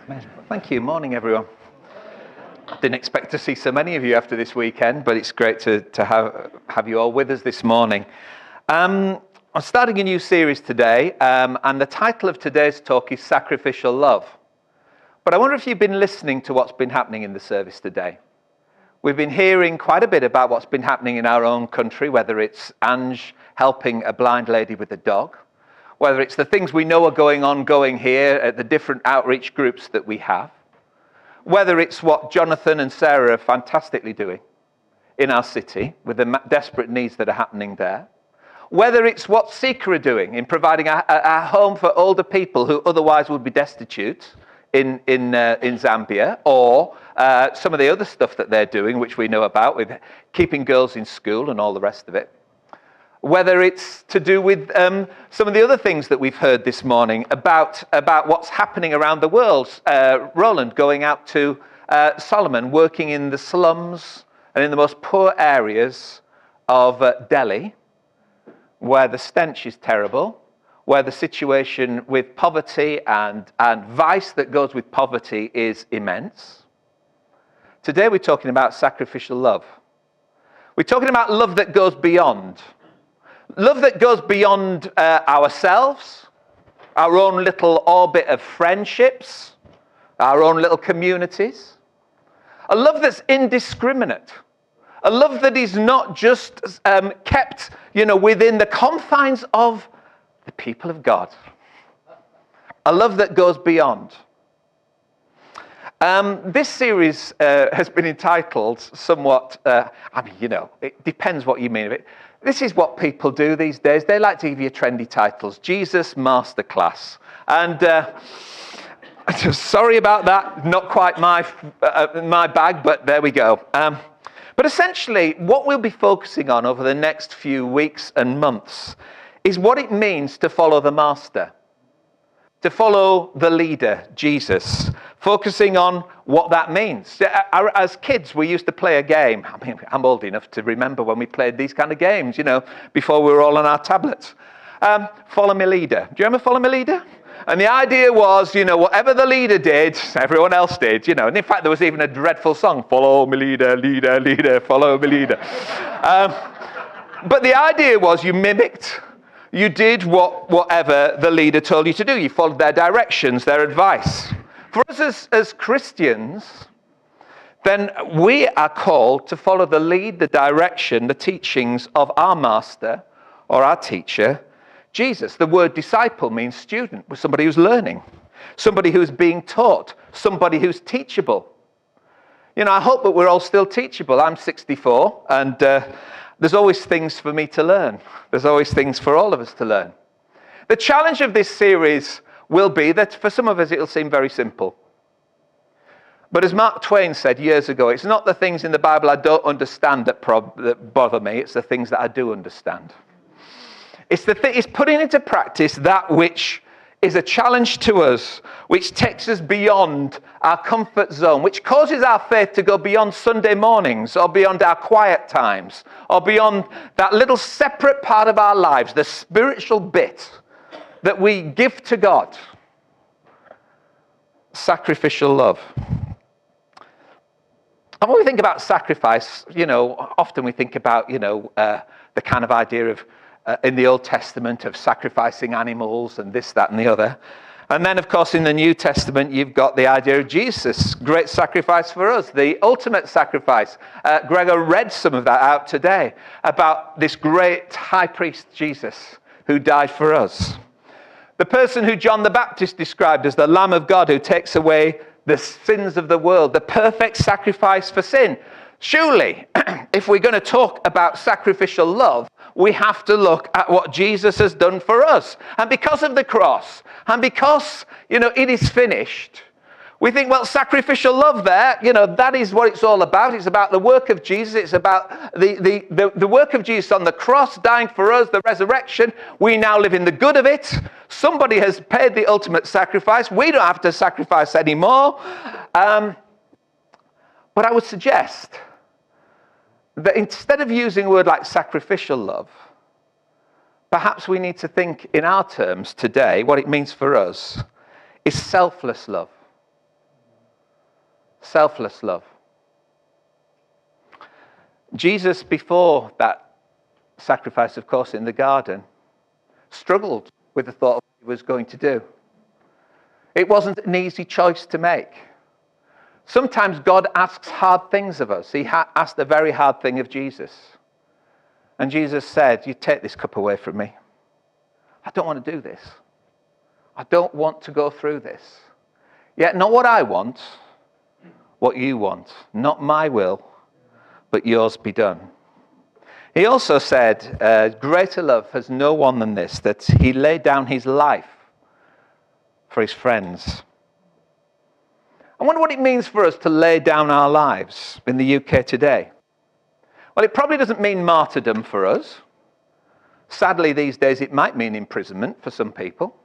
Amen. Thank you. Morning, everyone. Didn't expect to see so many of you after this weekend, but it's great to have you all with us this morning. I'm starting a new series today, and the title of today's talk is Sacrificial Love. But I wonder if you've been listening to what's been happening in the service today. We've been hearing quite a bit about what's been happening in our own country, whether it's Ange helping a blind lady with a dog, whether it's the things we know are going here at the different outreach groups that we have, whether it's what Jonathan and Sarah are fantastically doing in our city with the desperate needs that are happening there, whether it's what Seeker are doing in providing a home for older people who otherwise would be destitute in Zambia, or some of the other stuff that they're doing, which we know about, with keeping girls in school and all the rest of it. Whether it's to do with some of the other things that we've heard this morning about what's happening around the world. Roland going out to Solomon, working in the slums and in the most poor areas of Delhi, where the stench is terrible, where the situation with poverty and vice that goes with poverty is immense. Today we're talking about sacrificial love. We're talking about love that goes beyond. Love that goes beyond ourselves, our own little orbit of friendships, our own little communities. A love that's indiscriminate. A love that is not just kept, within the confines of the people of God. A love that goes beyond. This series has been entitled somewhat, it depends what you mean of it. This is what people do these days. They like to give you trendy titles. Jesus Masterclass. And sorry about that. Not quite my bag, but there we go. But essentially, what we'll be focusing on over the next few weeks and months is what it means to follow the Master. To follow the leader, Jesus, focusing on what that means. As kids, we used to play a game. I mean, I'm old enough to remember when we played these kind of games, before we were all on our tablets. Follow me leader. Do you remember Follow me leader? And the idea was, whatever the leader did, everyone else did, And in fact, there was even a dreadful song, follow me leader, leader, leader, follow me leader. But the idea was you mimicked. You did whatever the leader told you to do. You followed their directions, their advice. For us as Christians, then we are called to follow the lead, the direction, the teachings of our master or our teacher, Jesus. The word disciple means student, somebody who's learning, somebody who's being taught, somebody who's teachable. I hope that we're all still teachable. I'm 64, and there's always things for me to learn. There's always things for all of us to learn. The challenge of this series will be that for some of us it'll seem very simple. But as Mark Twain said years ago, it's not the things in the Bible I don't understand that bother me, it's the things that I do understand. It's putting into practice that which is a challenge to us, which takes us beyond our comfort zone, which causes our faith to go beyond Sunday mornings or beyond our quiet times or beyond that little separate part of our lives, the spiritual bit that we give to God. Sacrificial love. And when we think about sacrifice, often we think about, the kind of idea of in the Old Testament of sacrificing animals and this, that, and the other. And then, of course, in the New Testament, you've got the idea of Jesus, great sacrifice for us, the ultimate sacrifice. Gregor read some of that out today about this great high priest, Jesus, who died for us. The person who John the Baptist described as the Lamb of God who takes away the sins of the world, the perfect sacrifice for sin. Surely, if we're going to talk about sacrificial love, we have to look at what Jesus has done for us. And because of the cross, and because, it is finished, we think, well, sacrificial love there, that is what it's all about. It's about the work of Jesus. It's about the work of Jesus on the cross, dying for us, the resurrection. We now live in the good of it. Somebody has paid the ultimate sacrifice. We don't have to sacrifice anymore. But I would suggest that instead of using a word like sacrificial love, perhaps we need to think in our terms today, what it means for us is selfless love. selfless love. Jesus, before that sacrifice, of course, in the garden, struggled with the thought of what he was going to do. It wasn't an easy choice to make. Sometimes God asks hard things of us. He asked a very hard thing of Jesus. And Jesus said, you take this cup away from me. I don't want to do this. I don't want to go through this. Yet not what I want, what you want. Not my will, but yours be done. He also said, greater love has no one than this, that he laid down his life for his friends. I wonder what it means for us to lay down our lives in the UK today. Well, it probably doesn't mean martyrdom for us. Sadly, these days it might mean imprisonment for some people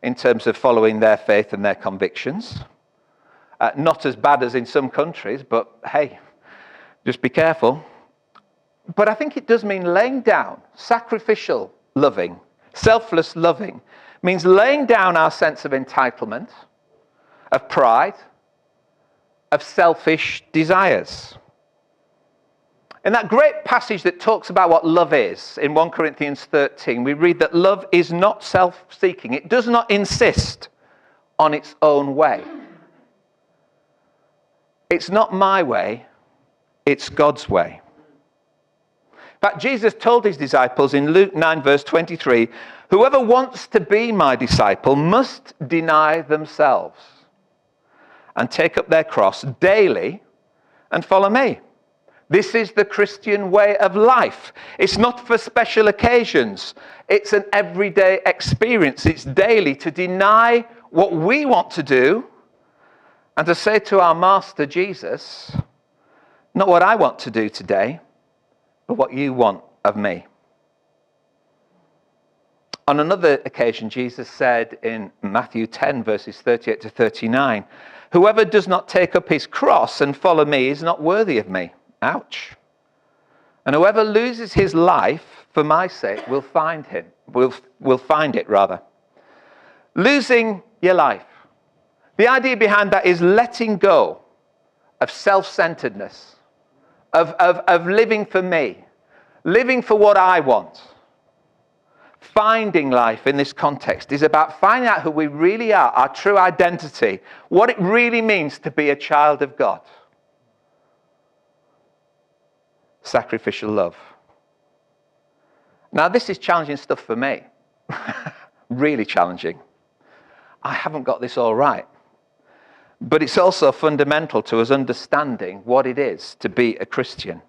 in terms of following their faith and their convictions. Not as bad as in some countries, but hey, just be careful. But I think it does mean laying down, sacrificial loving, selfless loving, means laying down our sense of entitlement, of pride, of selfish desires. In that great passage that talks about what love is, in 1 Corinthians 13, we read that love is not self-seeking. It does not insist on its own way. It's not my way, it's God's way. In fact, Jesus told his disciples in Luke 9, verse 23, whoever wants to be my disciple must deny themselves and take up their cross daily and follow me. This is the Christian way of life. It's not for special occasions. It's an everyday experience. It's daily to deny what we want to do and to say to our Master Jesus, not what I want to do today, but what you want of me. On another occasion, Jesus said in Matthew 10, verses 38 to 39, whoever does not take up his cross and follow me is not worthy of me. Ouch. And whoever loses his life for my sake will find it rather. Losing your life. The idea behind that is letting go of self-centeredness, of living for me, living for what I want. Finding life in this context is about finding out who we really are, our true identity, what it really means to be a child of God. Sacrificial love. Now, this is challenging stuff for me. Really challenging. I haven't got this all right. But it's also fundamental to us understanding what it is to be a Christian,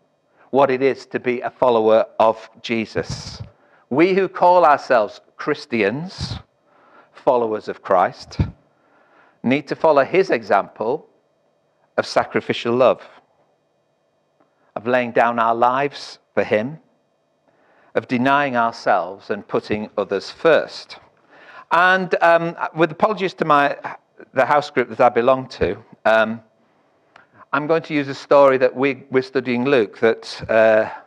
what it is to be a follower of Jesus. We who call ourselves Christians, followers of Christ, need to follow his example of sacrificial love, of laying down our lives for him, of denying ourselves and putting others first. And with apologies to the house group that I belong to, I'm going to use a story that we're studying Luke, that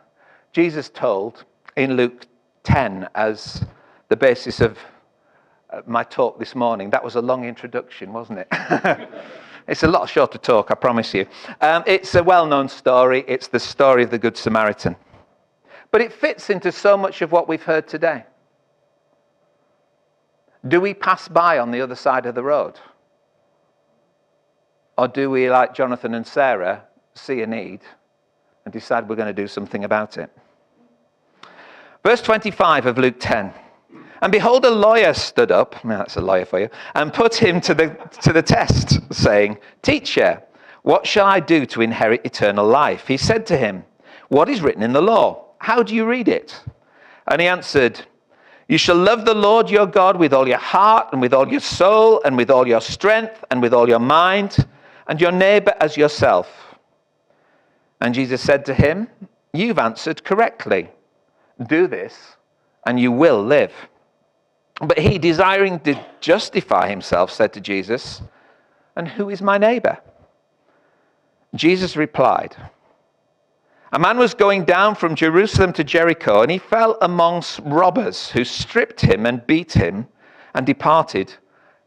Jesus told in Luke 10 as the basis of my talk this morning. That was a long introduction, wasn't it? It's a lot shorter talk, I promise you. It's a well-known story. It's the story of the Good Samaritan. But it fits into so much of what we've heard today. Do we pass by on the other side of the road? Or do we, like Jonathan and Sarah, see a need and decide we're going to do something about it? Verse 25 of Luke 10. And behold, a lawyer stood up, that's a lawyer for you, and put him to the test, saying, Teacher, what shall I do to inherit eternal life? He said to him, what is written in the law? How do you read it? And he answered, you shall love the Lord your God with all your heart and with all your soul and with all your strength and with all your mind, and your neighbor as yourself. And Jesus said to him, you've answered correctly. Do this and you will live. But he, desiring to justify himself, said to Jesus, and who is my neighbor? Jesus replied, a man was going down from Jerusalem to Jericho, and he fell amongst robbers who stripped him and beat him and departed,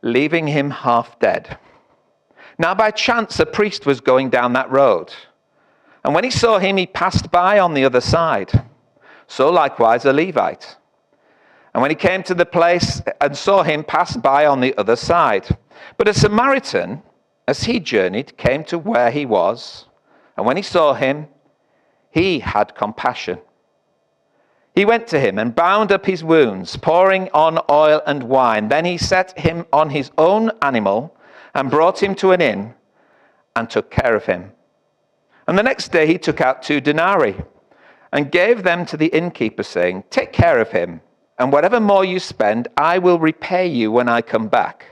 leaving him half dead. Now by chance a priest was going down that road, and when he saw him, he passed by on the other side. So likewise a Levite. And when he came to the place and saw him, passed by on the other side. But a Samaritan, as he journeyed, came to where he was, and when he saw him, he had compassion. He went to him and bound up his wounds, pouring on oil and wine. Then he set him on his own animal and brought him to an inn and took care of him. And the next day he took out 2 denarii and gave them to the innkeeper, saying, "Take care of him, and whatever more you spend, I will repay you when I come back."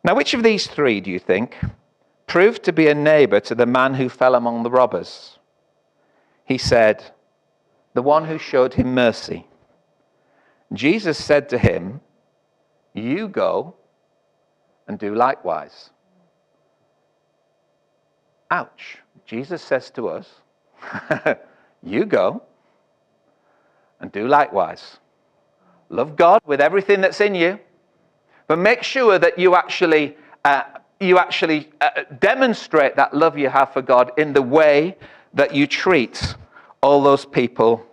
Now, which of these 3, do you think, proved to be a neighbor to the man who fell among the robbers? He said, "The one who showed him mercy." Jesus said to him, "You go and do likewise." Ouch. Jesus says to us, you go and do likewise. Love God with everything that's in you, but make sure that you actually demonstrate that love you have for God in the way that you treat all those people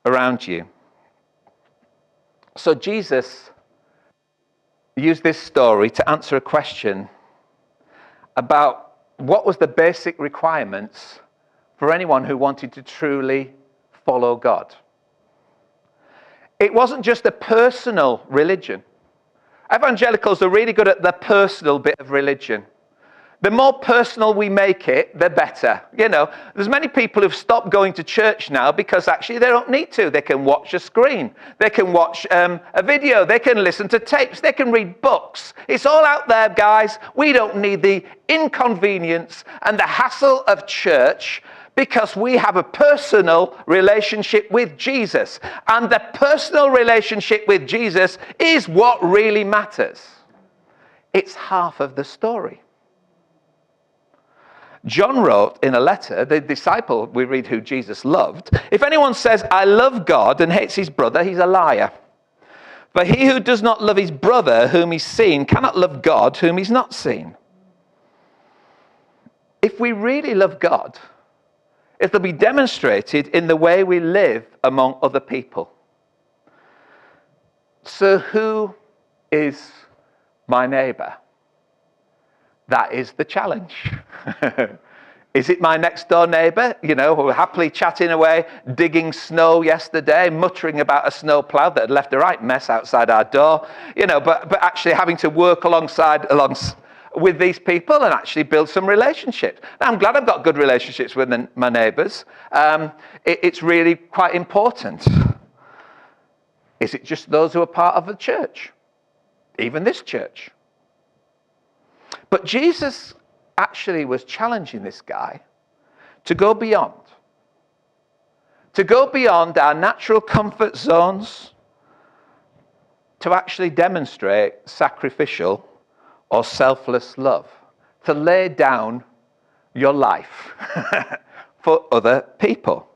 around you. So Jesus used this story to answer a question about what was the basic requirements for anyone who wanted to truly follow God. It wasn't just a personal religion. Evangelicals are really good at the personal bit of religion. The more personal we make it, the better. You know, there's many people who've stopped going to church now because actually they don't need to. They can watch a screen. They can watch a video. They can listen to tapes. They can read books. It's all out there, guys. We don't need the inconvenience and the hassle of church because we have a personal relationship with Jesus. And the personal relationship with Jesus is what really matters. It's half of the story. John wrote in a letter, the disciple, we read, who Jesus loved, "If anyone says, 'I love God,' and hates his brother, he's a liar. For he who does not love his brother whom he's seen cannot love God whom he's not seen." If we really love God, it'll be demonstrated in the way we live among other people. So who is my neighbor? That is the challenge. Is it my next door neighbor, who were happily chatting away, digging snow yesterday, muttering about a snow plough that had left a right mess outside our door, but actually having to work along with these people and actually build some relationships. Now, I'm glad I've got good relationships with my neighbors. It's really quite important. Is it just those who are part of the church? Even this church? But Jesus actually was challenging this guy to go beyond our natural comfort zones, to actually demonstrate sacrificial or selfless love, to lay down your life for other people.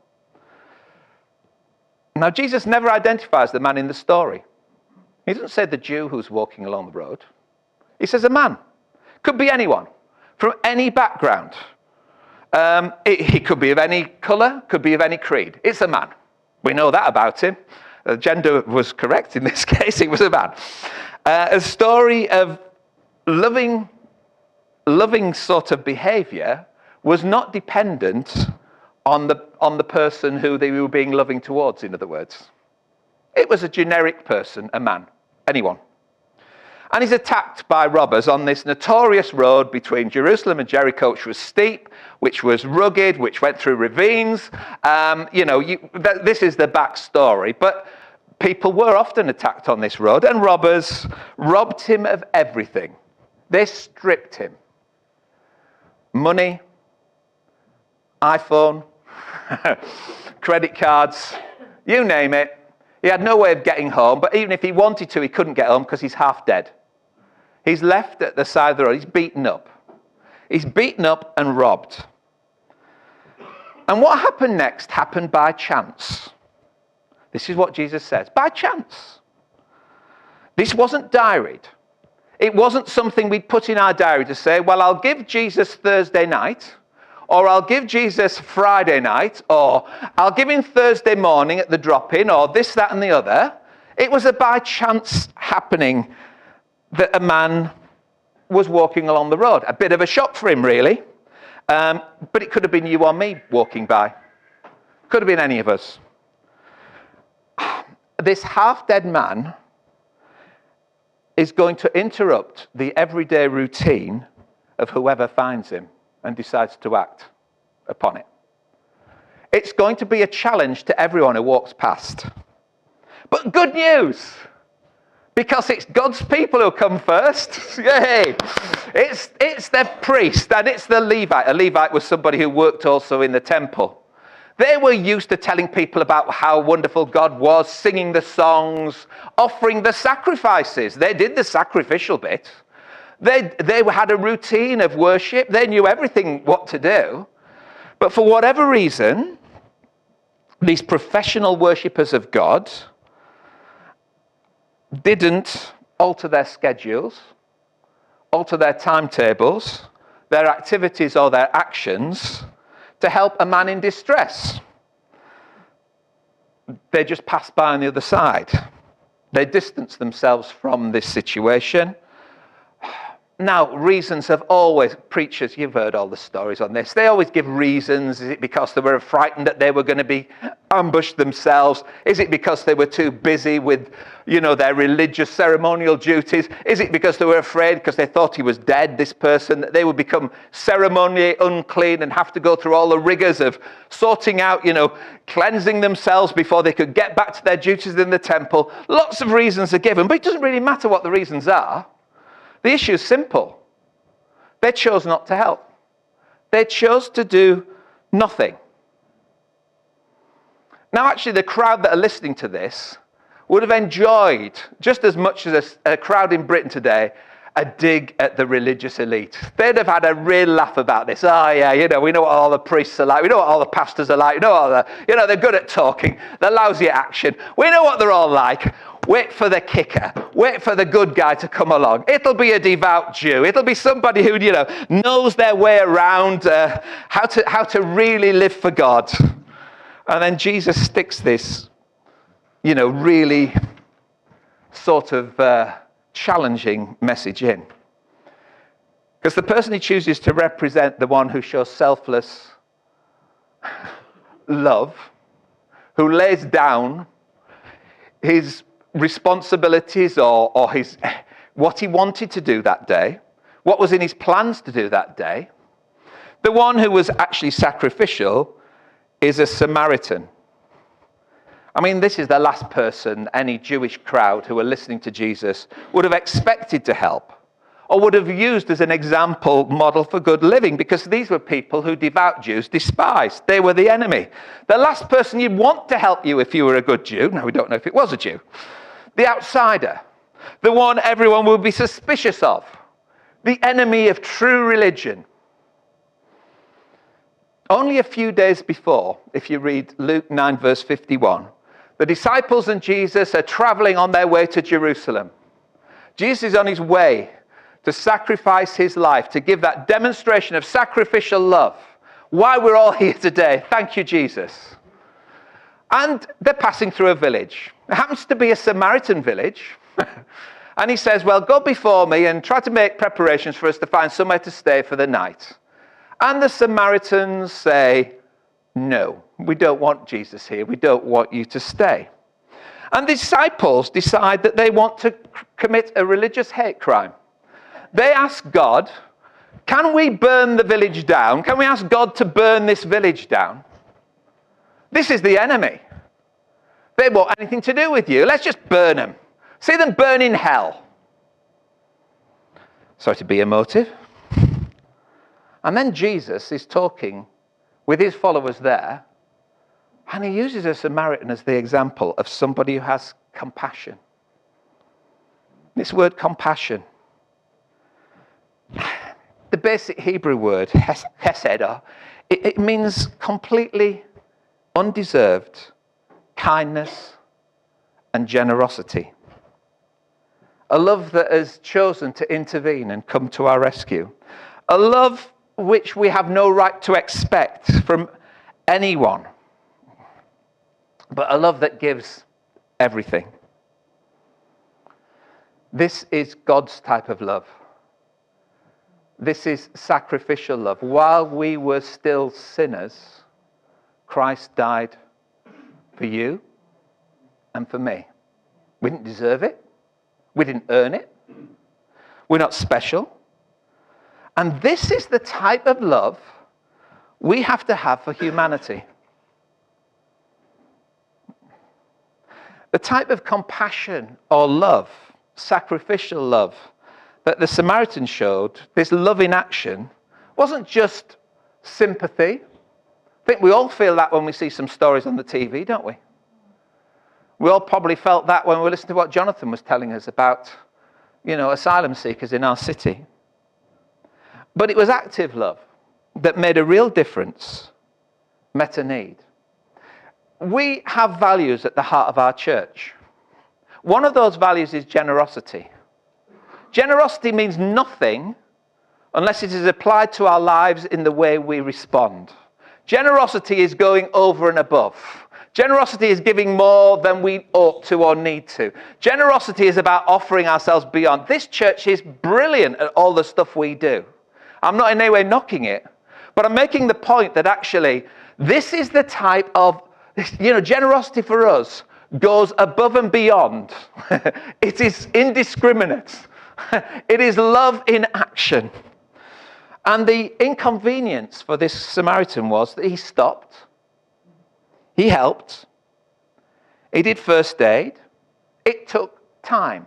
Now, Jesus never identifies the man in the story. He doesn't say the Jew who's walking along the road. He says a man. Could be anyone, from any background. He could be of any colour, could be of any creed. It's a man. We know that about him. The gender was correct in this case. He was a man. A story of loving sort of behaviour was not dependent on the person who they were being loving towards, in other words. It was a generic person, a man, anyone. And he's attacked by robbers on this notorious road between Jerusalem and Jericho, which was steep, which was rugged, which went through ravines. This is the backstory. But people were often attacked on this road, and robbers robbed him of everything. They stripped him. Money, iPhone, credit cards, you name it. He had no way of getting home, but even if he wanted to, he couldn't get home because he's half dead. He's left at the side of the road. He's beaten up. He's beaten up and robbed. And what happened next happened by chance. This is what Jesus says. By chance. This wasn't diaried. It wasn't something we'd put in our diary to say, well, I'll give Jesus Thursday night, or I'll give Jesus Friday night, or I'll give him Thursday morning at the drop-in, or this, that, and the other. It was a by chance happening that a man was walking along the road. A bit of a shock for him, really. But it could have been you or me walking by. Could have been any of us. This half-dead man is going to interrupt the everyday routine of whoever finds him and decides to act upon it. It's going to be a challenge to everyone who walks past. But good news, because it's God's people who come first. Yay! It's the priest and it's the Levite. A Levite was somebody who worked also in the temple. They were used to telling people about how wonderful God was, singing the songs, offering the sacrifices. They did the sacrificial bit. They had a routine of worship. They knew everything what to do. But for whatever reason, these professional worshippers of God didn't alter their schedules, alter their timetables, their activities or their actions to help a man in distress. They just passed by on the other side. They distanced themselves from this situation. Now, reasons have always, preachers, you've heard all the stories on this, they always give reasons. Is it because they were frightened that they were going to be ambushed themselves? Is it because they were too busy with, their religious ceremonial duties? Is it because they were afraid because they thought he was dead, this person, that they would become ceremonially unclean and have to go through all the rigors of sorting out, cleansing themselves before they could get back to their duties in the temple? Lots of reasons are given, but it doesn't really matter what the reasons are. The issue is simple. They chose not to help. They chose to do nothing. Now, actually, the crowd that are listening to this would have enjoyed, just as much as a crowd in Britain today, a dig at the religious elite. They'd have had a real laugh about this. Oh, yeah, we know what all the priests are like. We know what all the pastors are like. They're good at talking. They're lousy at action. We know what they're all like. Wait for the kicker. Wait for the good guy to come along. It'll be a devout Jew. It'll be somebody who, knows their way around how to really live for God. And then Jesus sticks this, really sort of challenging message in. Because the person he chooses to represent the one who shows selfless love, who lays down his responsibilities or his what he wanted to do that day, what was in his plans to do that day. The one who was actually sacrificial is a Samaritan. I mean, this is the last person any Jewish crowd who were listening to Jesus would have expected to help or would have used as an example model for good living, because these were people who devout Jews despised. They were the enemy. The last person you'd want to help you if you were a good Jew, now we don't know if it was a Jew, the outsider, the one everyone would be suspicious of, the enemy of true religion. Only a few days before, if you read Luke 9 verse 51, the disciples and Jesus are traveling on their way to Jerusalem. Jesus is on his way to sacrifice his life, to give that demonstration of sacrificial love. Why we're all here today. Thank you, Jesus. And they're passing through a village. It happens to be a Samaritan village. And he says, well, go before me and try to make preparations for us to find somewhere to stay for the night. And the Samaritans say, no, we don't want Jesus here. We don't want you to stay. And the disciples decide that they want to commit a religious hate crime. They ask God, can we burn the village down? Can we ask God to burn this village down? This is the enemy. They want anything to do with you. Let's just burn them. See them burn in hell. Sorry to be emotive. And then Jesus is talking with his followers there, and he uses a Samaritan as the example of somebody who has compassion. This word compassion, the basic Hebrew word, hesed, it means completely undeserved kindness and generosity. A love that has chosen to intervene and come to our rescue. A love which we have no right to expect from anyone. But a love that gives everything. This is God's type of love. This is sacrificial love. While we were still sinners, Christ died for you and for me. We didn't deserve it. We didn't earn it. We're not special. And this is the type of love we have to have for humanity. The type of compassion or love, sacrificial love, that the Samaritan showed, this love in action, wasn't just sympathy. I think we all feel that when we see some stories on the TV, don't we? We all probably felt that when we listened to what Jonathan was telling us about, asylum seekers in our city. But it was active love that made a real difference, met a need. We have values at the heart of our church. One of those values is generosity. Generosity means nothing unless it is applied to our lives in the way we respond. Generosity is going over and above. Generosity is giving more than we ought to or need to. Generosity is about offering ourselves beyond. This church is brilliant at all the stuff we do. I'm not in any way knocking it, but I'm making the point that actually this is the type of, generosity for us goes above and beyond. It is indiscriminate. It is love in action. And the inconvenience for this Samaritan was that he stopped. He helped. He did first aid. It took time.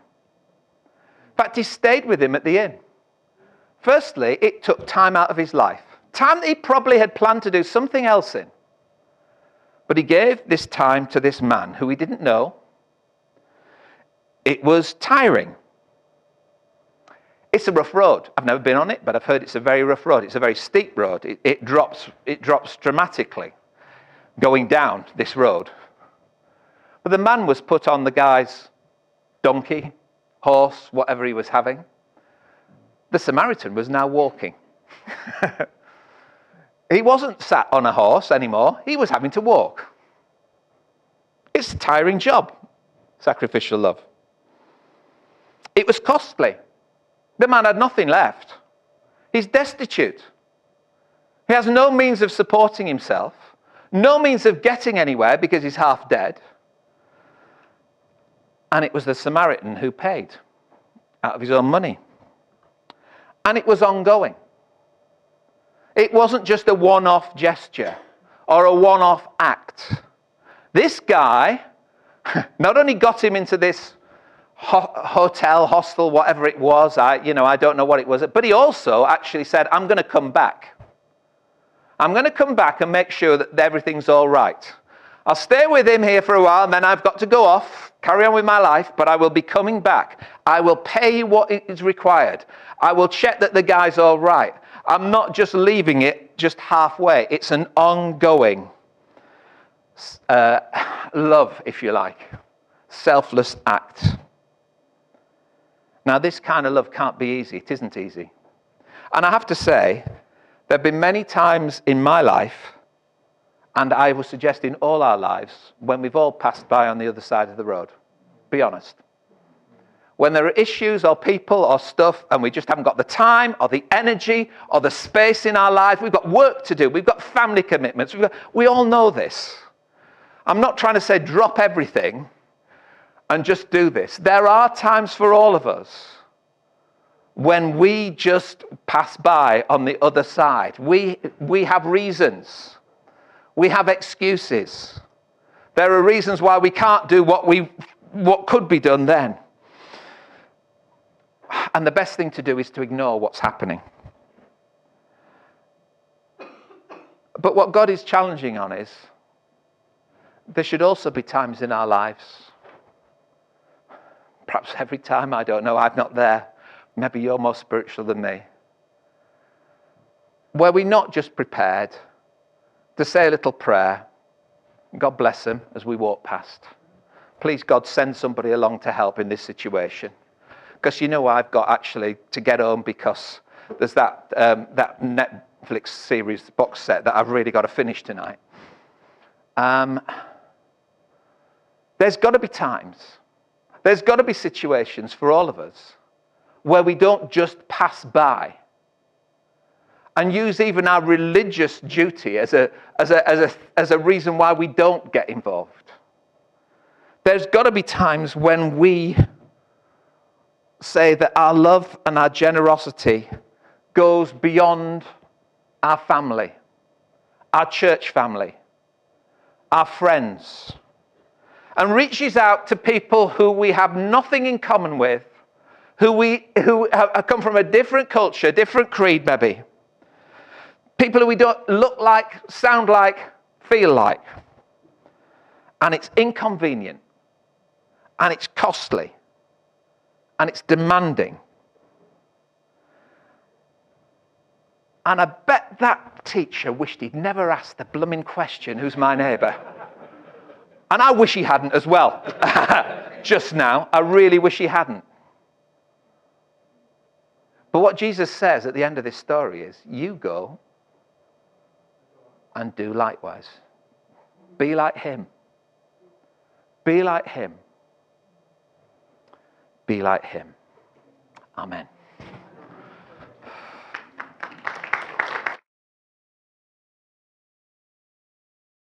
In fact, he stayed with him at the inn. Firstly, it took time out of his life. Time that he probably had planned to do something else in. But he gave this time to this man who he didn't know. It was tiring. It's a rough road. I've never been on it, but I've heard it's a very rough road. It's a very steep road. It drops dramatically going down this road. But the man was put on the guy's donkey, horse, whatever he was having. The Samaritan was now walking. He wasn't sat on a horse anymore. He was having to walk. It's a tiring job, sacrificial love. It was costly. The man had nothing left. He's destitute. He has no means of supporting himself, no means of getting anywhere because he's half dead. And it was the Samaritan who paid out of his own money. And it was ongoing. It wasn't just a one-off gesture or a one-off act. This guy not only got him into this hotel, hostel, whatever it was, I don't know what it was, but he also actually said, I'm going to come back. I'm going to come back and make sure that everything's all right. I'll stay with him here for a while, and then I've got to go off, carry on with my life, but I will be coming back. I will pay what is required. I will check that the guy's all right. I'm not just leaving it just halfway. It's an ongoing love, if you like, selfless act. Now, this kind of love can't be easy. It isn't easy. And I have to say, there have been many times in my life, and I would suggest in all our lives, when we've all passed by on the other side of the road. Be honest. When there are issues or people or stuff, and we just haven't got the time or the energy or the space in our lives, we've got work to do, we've got family commitments, we all know this. I'm not trying to say drop everything and just do this. There are times for all of us when we just pass by on the other side. We have reasons. We have excuses. There are reasons why we can't do what could be done then. And the best thing to do is to ignore what's happening. But what God is challenging on is, there should also be times in our lives, perhaps every time, I don't know, I'm not there, maybe you're more spiritual than me, where we're not just prepared to say a little prayer, God bless them as we walk past. Please, God, send somebody along to help in this situation. because I've got actually to get home because there's that Netflix series box set that I've really got to finish tonight. There's got to be times, there's got to be situations for all of us where we don't just pass by and use even our religious duty as a reason why we don't get involved. There's got to be times when we say that our love and our generosity goes beyond our family, our church family, our friends, and reaches out to people who we have nothing in common with, who have come from a different culture, different creed maybe, people who we don't look like, sound like, feel like. And it's inconvenient, and it's costly, and it's demanding. And I bet that teacher wished he'd never asked the blooming question, who's my neighbour? And I wish he hadn't as well. Just now, I really wish he hadn't. But what Jesus says at the end of this story is, you go and do likewise. Be like him. Be like him. Be like him. Amen.